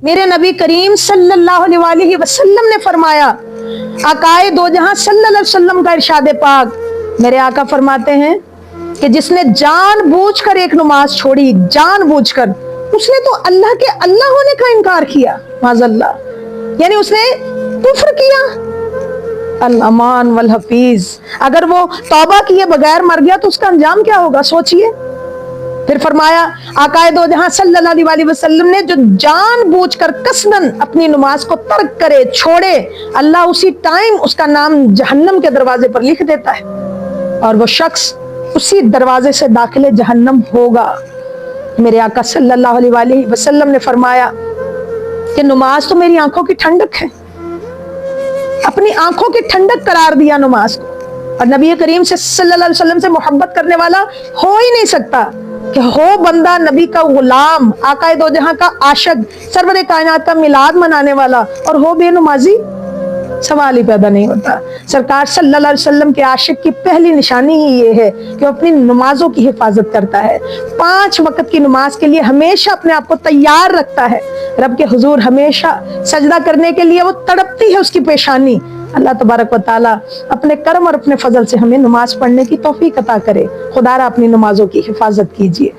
मेरे नबी करीम सल्लल्लाहु अलैहि वसल्लम ने फरमाया, आकाए दो जहां सल्लल्लाहु अलैहि वसल्लम का इरशाद पाक, मेरे आका फरमाते हैं कि जिसने जानबूझकर एक नमाज छोड़ी, जानबूझकर, उसने तो अल्लाह के अल्लाह होने का इनकार किया, माज़अल्लाह, यानी उसने कुफ्र किया। अल अमान वल हफीज, अगर वो तौबा किए बगैर मर गया तो उसका अंजाम क्या होगा, सोचिए। फिर फरमाया आकाए दो जहां सल्लल्लाहु अलैहि वसल्लम ने जो जानबूझकर कसमन अपनी नमाज को तर्क करे, छोड़े, अल्लाह उसी टाइम उसका नाम जहन्नम के दरवाजे पर लिख देता है और वो शख्स उसी दरवाजे से दाखिले जहन्नम होगा। मेरे आका सल्लल्लाहु अलैहि वसल्लम ने फरमाया कि नमाज तो मेरी आंखों की ठंडक है, अपनी आंखों की ठंडक करार दिया नमाज को। और नबी करीम से सल्लल्लाहु अलैहि वसल्लम से मोहब्बत करने वाला हो ही नहीं सकता कि हो बंदा नबी का गुलाम, आकाए दो जहां का आशिक, सरवरे कायनात का मिलाद मनाने वाला, और हो बेनमाजी, सवाल ही पैदा नहीं होता। सरकार सल्लल्लाहु अलैहि वसल्लम के आशिक की पहली निशानी ही ये है कि वो अपनी नमाजों की हिफाजत करता है, 5 वक्त की नमाज के लिए हमेशा अपने आप को तैयार रखता है, रब के हुजूर हमेशा सजदा करने के लिए वो तड़पती है उसकी पेशानी। अल्लाह तबारक व तआला अपने करम और अपने फजल से हमें नमाज पढ़ने की तौफीक अता करे। खुदारा अपनी नमाजों की हिफाजत कीजिए।